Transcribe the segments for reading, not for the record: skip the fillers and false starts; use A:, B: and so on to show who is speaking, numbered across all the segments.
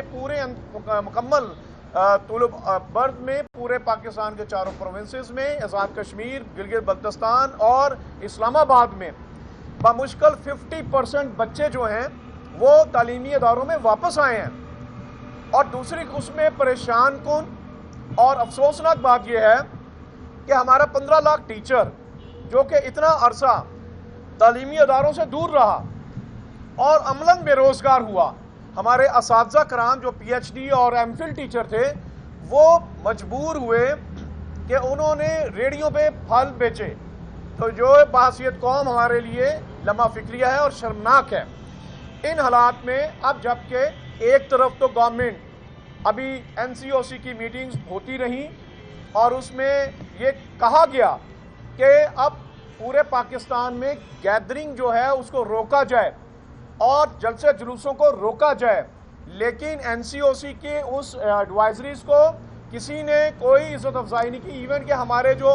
A: کہ پورے مکمل طلب برد میں پورے پاکستان کے چاروں پروونسز میں، آزاد کشمیر، گلگت بلتستان اور اسلام آباد میں بمشکل 50% بچے جو ہیں وہ تعلیمی اداروں میں واپس آئے ہیں۔ اور دوسری قسم میں پریشان کن اور افسوسناک بات یہ ہے کہ ہمارا 15 لاکھ ٹیچر جو کہ اتنا عرصہ تعلیمی اداروں سے دور رہا اور عملاً بے روزگار ہوا، ہمارے اساتذہ کرام جو پی ایچ ڈی اور ایم فل ٹیچر تھے وہ مجبور ہوئے کہ انہوں نے ریڑیوں پہ پھل بیچے، تو جو بحیثیت قوم ہمارے لیے لمحہ فکریہ ہے اور شرمناک ہے۔ ان حالات میں اب جبکہ ایک طرف تو گورنمنٹ ابھی این سی او سی کی میٹنگز ہوتی رہیں اور اس میں یہ کہا گیا کہ اب پورے پاکستان میں گیدرنگ جو ہے اس کو روکا جائے اور جلسے جلوسوں کو روکا جائے، لیکن این سی او سی کے اس ایڈوائزریز کو کسی نے کوئی عزت افزائی نہیں کی۔ ایون کہ ہمارے جو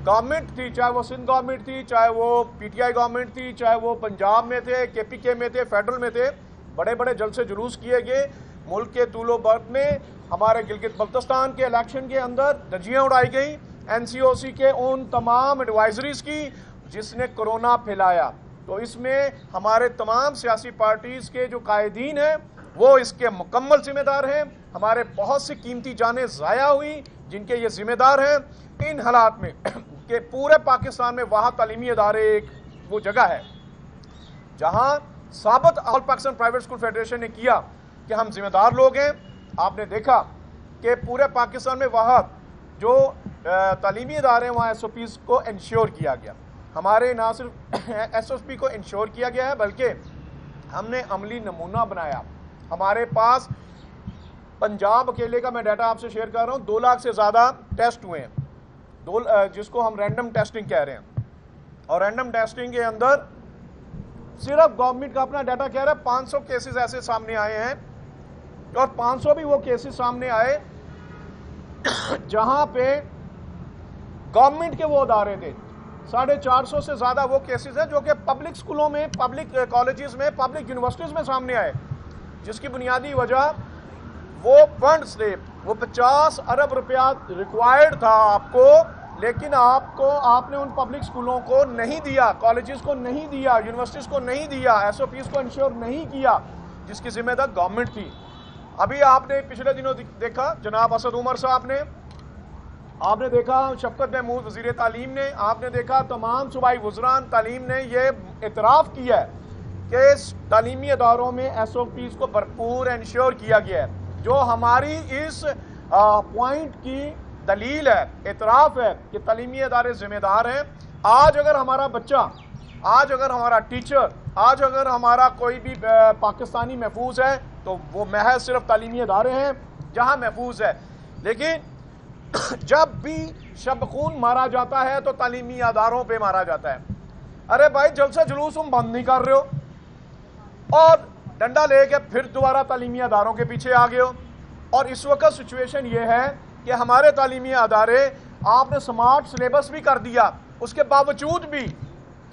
A: گورنمنٹ تھی، چاہے وہ سندھ گورنمنٹ تھی، چاہے وہ پی ٹی آئی گورنمنٹ تھی، چاہے وہ پنجاب میں تھے، کے پی کے میں تھے، فیڈرل میں تھے، بڑے بڑے جلسے جلوس کیے گئے۔ ملک کے طول و برد میں ہمارے گلگت بلتستان کے الیکشن کے اندر دھجیاں اڑائی گئیں این سی او سی کے ان تمام ایڈوائزریز کی جس نے کرونا پھیلایا۔ تو اس میں ہمارے تمام سیاسی پارٹیز کے جو قائدین ہیں وہ اس کے مکمل ذمہ دار ہیں۔ ہمارے بہت سی قیمتی جانیں ضائع ہوئی جن کے یہ ذمہ دار ہیں۔ ان حالات میں کہ پورے پاکستان میں وہاں تعلیمی ادارے ایک وہ جگہ ہے جہاں ثابت آل پاکستان پرائیویٹ اسکول فیڈریشن نے کیا کہ ہم ذمہ دار لوگ ہیں۔ آپ نے دیکھا کہ پورے پاکستان میں وہاں جو تعلیمی ادارے ہیں وہاں ایس او پیز کو انشور کیا گیا، ہمارے نہ صرف ایس او پی کو انشور کیا گیا ہے بلکہ ہم نے عملی نمونہ بنایا۔ ہمارے پاس پنجاب اکیلے کا میں ڈیٹا آپ سے شیئر کر رہا ہوں، 2 لاکھ سے زیادہ ٹیسٹ ہوئے ہیں، جس کو ہم رینڈم ٹیسٹنگ کہہ رہے ہیں۔ اور رینڈم ٹیسٹنگ کے اندر صرف گورنمنٹ کا اپنا ڈیٹا کہہ رہا ہے 500 کیسز ایسے سامنے آئے ہیں، اور 500 بھی وہ کیسز سامنے آئے جہاں پہ گورنمنٹ کے وہ ادارے تھے۔ 450 سے زیادہ وہ کیسز ہیں جو کہ پبلک سکولوں میں، پبلک کالجز میں، پبلک یونیورسٹیز میں سامنے آئے، جس کی بنیادی وجہ وہ فنڈز تھے۔ وہ 50 ارب روپیہ ریکوائرڈ تھا آپ کو، لیکن آپ نے ان پبلک سکولوں کو نہیں دیا، کالجز کو نہیں دیا، یونیورسٹیز کو نہیں دیا، ایس او پیز کو انشور نہیں کیا، جس کی ذمہ دار گورنمنٹ تھی۔ ابھی آپ نے پچھلے دنوں دیکھا جناب اسد عمر صاحب نے، آپ نے دیکھا شفقت محمود وزیر تعلیم نے، آپ نے دیکھا تمام صوبائی وزران تعلیم نے یہ اعتراف کیا ہے کہ تعلیمی اداروں میں ایس او پیز کو بھرپور انشور کیا گیا ہے، جو ہماری اس پوائنٹ کی دلیل ہے، اعتراف ہے کہ تعلیمی ادارے ذمہ دار ہیں۔ آج اگر ہمارا بچہ، آج اگر ہمارا ٹیچر، آج اگر ہمارا کوئی بھی پاکستانی محفوظ ہے تو وہ محض صرف تعلیمی ادارے ہیں جہاں محفوظ ہے۔ لیکن جب بھی شب خون مارا جاتا ہے تو تعلیمی اداروں پہ مارا جاتا ہے۔ ارے بھائی جلسہ جلوس تم بند نہیں کر رہے ہو اور ڈنڈا لے کے پھر دوبارہ تعلیمی اداروں کے پیچھے آ گئے ہو۔ اور اس وقت سچویشن یہ ہے کہ ہمارے تعلیمی ادارے، آپ نے سمارٹ سلیبس بھی کر دیا، اس کے باوجود بھی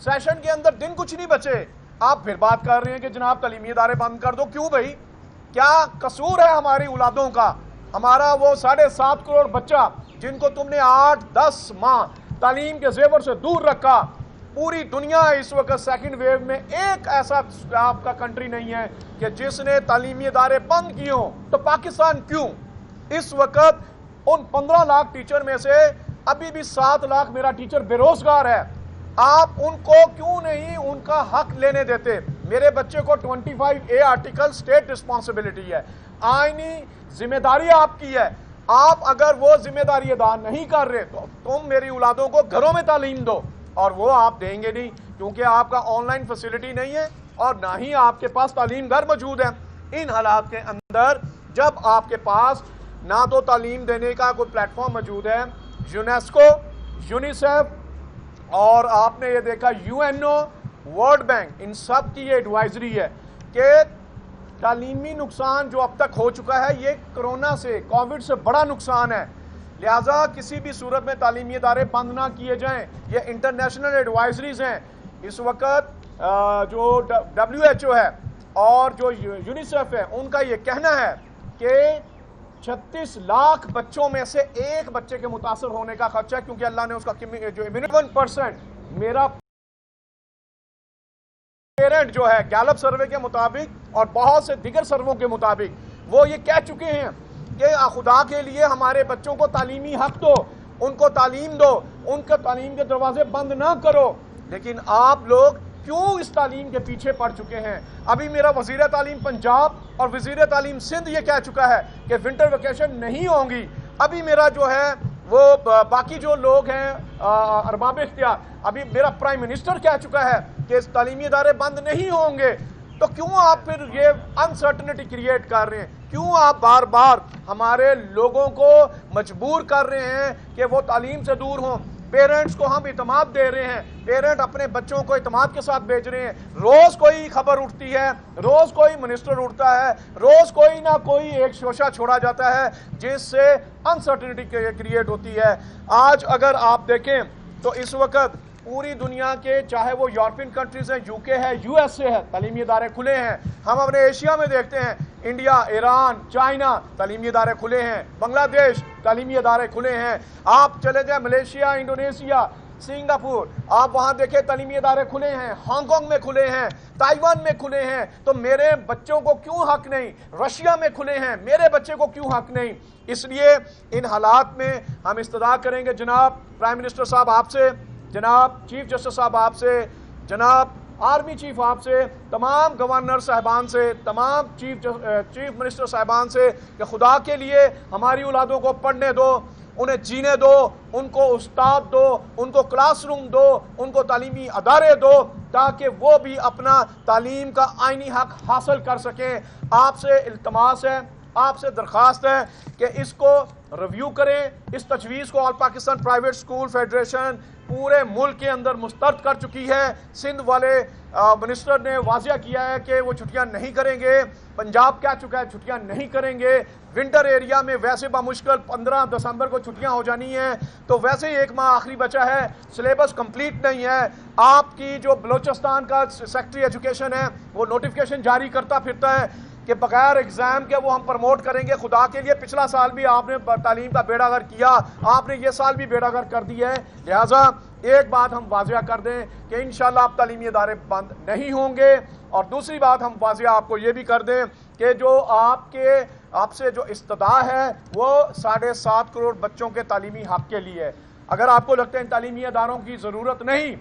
A: سیشن کے اندر دن کچھ نہیں بچے، آپ پھر بات کر رہے ہیں کہ جناب تعلیمی ادارے بند کر دو۔ کیوں بھائی؟ کیا قصور ہے ہماری اولادوں کا؟ ہمارا وہ 7.5 کروڑ بچہ جن کو تم نے 8-10 ماہ تعلیم کے زیور سے دور رکھا، پوری دنیا اس وقت سیکنڈ ویو میں ایک ایسا آپ کا کنٹری نہیں ہے کہ جس نے تعلیمی ادارے بند کیے ہوں، تو پاکستان کیوں؟ اس وقت ان 15 لاکھ ٹیچر میں سے ابھی بھی 7 لاکھ میرا ٹیچر بے روزگار ہے، آپ ان کو کیوں نہیں ان کا حق لینے دیتے؟ میرے بچے کو 25A آرٹیکل سٹیٹ رسپانسبلٹی ہے، آئینی ذمہ داری آپ کی ہے۔ آپ اگر وہ ذمہ داری ادا نہیں کر رہے تو تم میری اولادوں کو گھروں میں تعلیم دو، اور وہ آپ دیں گے نہیں کیونکہ آپ کا آن لائن فیسلٹی نہیں ہے اور نہ ہی آپ کے پاس تعلیم گھر موجود ہے۔ ان حالات کے اندر جب آپ کے پاس نہ تو تعلیم دینے کا کوئی پلیٹ فارم موجود ہے، یونیسکو، یونیسیف اور آپ نے یہ دیکھا UNO، ورلڈ بینک، ان سب کی یہ ایڈوائزری ہے کہ تعلیمی نقصان جو اب تک ہو چکا ہے یہ کرونا سے، کووڈ سے بڑا نقصان ہے، لہٰذا کسی بھی صورت میں تعلیمی ادارے بند نہ کیے جائیں۔ یہ انٹرنیشنل ایڈوائزریز ہیں۔ اس وقت جو WHO ہے اور جو یونیسیف ہے ان کا یہ کہنا ہے کہ 36 لاکھ بچوں میں سے ایک بچے کے متاثر ہونے کا خدشہ ہے، کیونکہ اللہ نے اس کا جو 1% میرا پیرنٹ جو ہے گیلپ سروے کے مطابق اور بہت سے دیگر سرووں کے مطابق وہ یہ کہہ چکے ہیں کہ خدا کے لیے ہمارے بچوں کو تعلیمی حق دو، ان کو تعلیم دو، ان کے تعلیم کے دروازے بند نہ کرو۔ لیکن آپ لوگ کیوں اس تعلیم کے پیچھے پڑ چکے ہیں؟ ابھی میرا وزیر تعلیم پنجاب اور وزیر تعلیم سندھ یہ کہہ چکا ہے کہ ونٹر ویکیشن نہیں ہوں گی۔ ابھی میرا جو ہے وہ باقی جو لوگ ہیں ارباب اختیار، ابھی میرا پرائم منسٹر کہہ چکا ہے کہ تعلیمی ادارے بند نہیں ہوں گے۔ تو کیوں آپ پھر یہ انسرٹنٹی کریٹ کر رہے ہیں؟ کیوں آپ بار بار ہمارے لوگوں کو مجبور کر رہے ہیں کہ وہ تعلیم سے دور ہوں؟ پیرنٹس کو ہم اعتماد دے رہے ہیں، پیرنٹ اپنے بچوں کو اعتماد کے ساتھ بھیج رہے ہیں۔ روز کوئی خبر اٹھتی ہے، روز کوئی منسٹر اٹھتا ہے، روز کوئی نہ کوئی ایک شوشہ چھوڑا جاتا ہے جس سے انسرٹنٹی کریٹ ہوتی ہے۔ آج اگر آپ دیکھیں تو اس وقت پوری دنیا کے، چاہے وہ یورپین کنٹریز ہیں، یو کے ہے، یو ایس اے ہے، تعلیمی ادارے کھلے ہیں۔ ہم اپنے ایشیا میں دیکھتے ہیں، انڈیا، ایران، چائنا، تعلیمی ادارے کھلے ہیں، بنگلہ دیش تعلیمی ادارے کھلے ہیں۔ آپ چلے جائیں ملیشیا، انڈونیشیا، سنگاپور، آپ وہاں دیکھیں تعلیمی ادارے کھلے ہیں، ہانگ کانگ میں کھلے ہیں، تائیوان میں کھلے ہیں۔ تو میرے بچوں کو کیوں حق نہیں؟ رشیا میں کھلے ہیں، میرے بچے کو کیوں حق نہیں؟ اس لیے ان حالات میں ہم استدعا کریں گے جناب پرائم منسٹر صاحب آپ سے، جناب چیف جسٹس صاحب آپ سے، جناب آرمی چیف آپ سے، تمام گورنر صاحبان سے، تمام چیف منسٹر صاحبان سے کہ خدا کے لیے ہماری اولادوں کو پڑھنے دو، انہیں جینے دو، ان کو استاد دو، ان کو کلاس روم دو، ان کو تعلیمی ادارے دو، تاکہ وہ بھی اپنا تعلیم کا آئینی حق حاصل کر سکیں۔ آپ سے التماس ہے، آپ سے درخواست ہے کہ اس کو ریویو کریں۔ اس تجویز کو آل پاکستان پرائیویٹ اسکول فیڈریشن پورے ملک کے اندر مسترد کر چکی ہے۔ سندھ والے منسٹر نے واضح کیا ہے کہ وہ چھٹیاں نہیں کریں گے، پنجاب کہہ چکا ہے چھٹیاں نہیں کریں گے۔ ونٹر ایریا میں ویسے بمشکل 15 دسمبر کو چھٹیاں ہو جانی ہیں، تو ویسے ہی ایک ماہ آخری بچا ہے، سلیبس کمپلیٹ نہیں ہے۔ آپ کی جو بلوچستان کا سیکٹری ایجوکیشن ہے وہ نوٹیفیکیشن جاری کرتا پھرتا ہے کہ بغیر ایگزام کے وہ ہم پروموٹ کریں گے۔ خدا کے لیے پچھلا سال بھی آپ نے تعلیم کا بیڑا غرق کیا، آپ نے یہ سال بھی بیڑا غرق کر دیا ہے۔ لہٰذا ایک بات ہم واضح کر دیں کہ انشاءاللہ آپ تعلیمی ادارے بند نہیں ہوں گے، اور دوسری بات ہم واضح آپ کو یہ بھی کر دیں کہ جو آپ سے جو استدعا ہے وہ 7.5 کروڑ بچوں کے تعلیمی حق کے لیے ہے۔ اگر آپ کو لگتا ہے ان تعلیمی اداروں کی ضرورت نہیں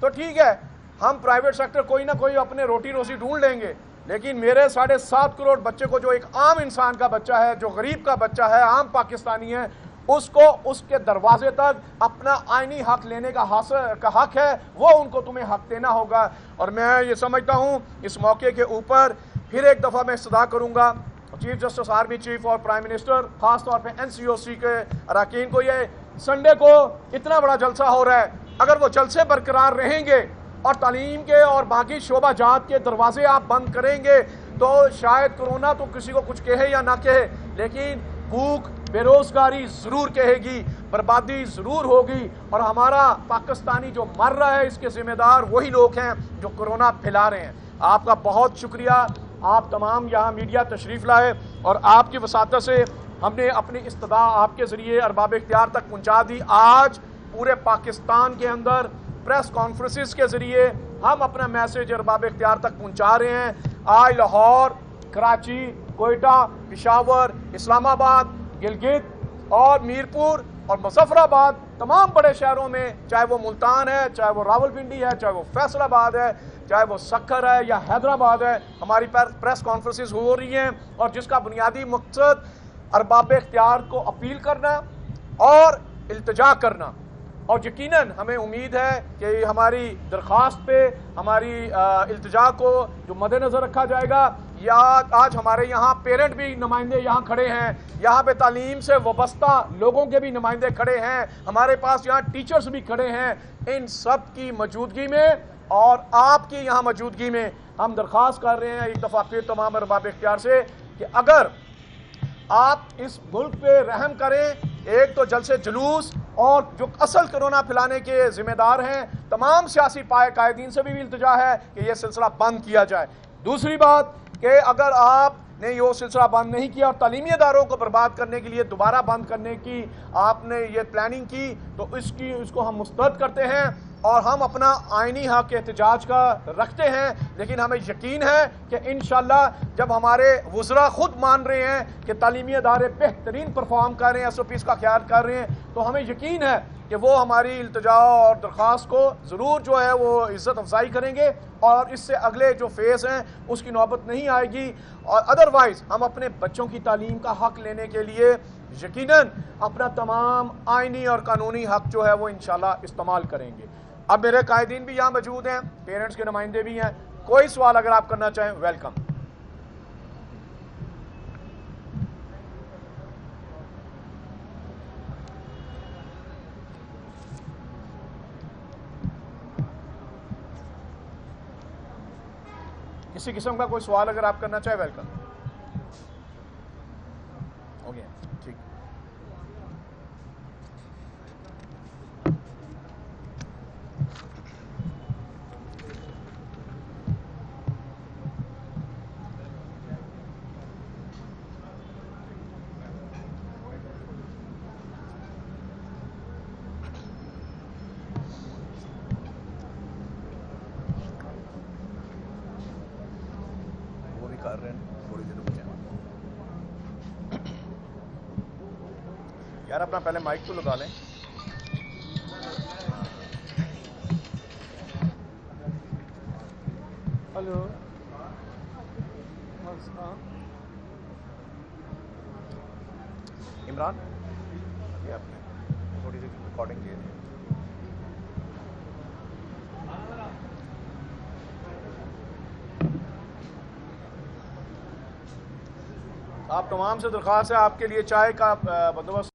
A: تو ٹھیک ہے، ہم پرائیویٹ سیکٹر کوئی نہ کوئی اپنے روٹی روزی ڈھونڈ لیں گے، لیکن میرے 7.5 کروڑ بچے کو، جو ایک عام انسان کا بچہ ہے، جو غریب کا بچہ ہے، عام پاکستانی ہے، اس کو اس کے دروازے تک اپنا آئینی حق لینے کا حق ہے، وہ ان کو تمہیں حق دینا ہوگا۔ اور میں یہ سمجھتا ہوں اس موقع کے اوپر پھر ایک دفعہ میں استدعا کروں گا چیف جسٹس، آرمی چیف اور پرائم منسٹر، خاص طور پہ NCOC کے اراکین کو، یہ سنڈے کو اتنا بڑا جلسہ ہو رہا ہے، اگر وہ جلسے برقرار رہیں گے اور تعلیم کے اور باقی شعبہ جات کے دروازے آپ بند کریں گے تو شاید کرونا تو کسی کو کچھ کہے یا نہ کہے، لیکن بھوک، بے روزگاری ضرور کہے گی، بربادی ضرور ہوگی، اور ہمارا پاکستانی جو مر رہا ہے اس کے ذمہ دار وہی لوگ ہیں جو کرونا پھیلا رہے ہیں۔ آپ کا بہت شکریہ، آپ تمام یہاں میڈیا تشریف لائے، اور آپ کی وساطت سے ہم نے اپنی استدعا آپ کے ذریعے ارباب اختیار تک پہنچا دی۔ آج پورے پاکستان کے اندر پریس کانفرنسز کے ذریعے ہم اپنا میسیج ارباب اختیار تک پہنچا رہے ہیں۔ آج لاہور، کراچی، کوئٹہ، پشاور، اسلام آباد، گلگت اور میرپور اور مظفر آباد، تمام بڑے شہروں میں، چاہے وہ ملتان ہے، چاہے وہ راولپنڈی ہے، چاہے وہ فیصل آباد ہے، چاہے وہ سکھر ہے یا حیدرآباد ہے، ہماری پریس کانفرنسز ہو رہی ہیں، اور جس کا بنیادی مقصد ارباب اختیار کو اپیل کرنا اور التجا کرنا۔ اور یقیناً ہمیں امید ہے کہ ہماری درخواست پہ، ہماری التجا کو جو مد نظر رکھا جائے گا۔ آج ہمارے یہاں پیرنٹ بھی نمائندے یہاں کھڑے ہیں، یہاں پہ تعلیم سے وابستہ لوگوں کے بھی نمائندے کھڑے ہیں، ہمارے پاس یہاں ٹیچرز بھی کھڑے ہیں۔ ان سب کی موجودگی میں اور آپ کی یہاں موجودگی میں ہم درخواست کر رہے ہیں ایک دفعہ پھر تمام ارباب اختیار سے کہ اگر آپ اس ملک پہ رحم کریں، ایک تو جلسے جلوس اور جو اصل کرونا پھیلانے کے ذمہ دار ہیں تمام سیاسی قائدین سے بھی التجا ہے کہ یہ سلسلہ بند کیا جائے۔ دوسری بات کہ اگر آپ نے یہ سلسلہ بند نہیں کیا اور تعلیمی اداروں کو برباد کرنے کے لیے دوبارہ بند کرنے کی آپ نے یہ پلاننگ کی، تو اس کو ہم مسترد کرتے ہیں اور ہم اپنا آئینی حق احتجاج کا رکھتے ہیں، لیکن ہمیں یقین ہے کہ انشاءاللہ جب ہمارے وزراء خود مان رہے ہیں کہ تعلیمی ادارے بہترین پرفارم کر رہے ہیں، ایس او پیز کا خیال کر رہے ہیں، تو ہمیں یقین ہے کہ وہ ہماری التجا اور درخواست کو ضرور جو ہے وہ عزت افزائی کریں گے اور اس سے اگلے جو فیز ہیں اس کی نوبت نہیں آئے گی، اور ادروائز ہم اپنے بچوں کی تعلیم کا حق لینے کے لیے یقیناً اپنا تمام آئینی اور قانونی حق جو ہے وہ انشاءاللہ استعمال کریں گے۔ اب میرے قائدین بھی یہاں موجود ہیں، پیرنٹس کے نمائندے بھی ہیں، کوئی سوال اگر آپ کرنا چاہیں ویلکم۔ کسی قسم کا کوئی سوال اگر آپ کرنا چاہیں ویلکم۔ ہو گیا ٹھیک۔ کر رہے ہیں تھوڑی دیر رک جائیں یار، اپنا پہلے مائک تو لگا لیں۔ ہلو عمران، یہ آپ نے تھوڑی سی ریکارڈنگ کی ہے۔ آپ تمام سے درخواست ہے آپ کے لیے چائے کا بندوبست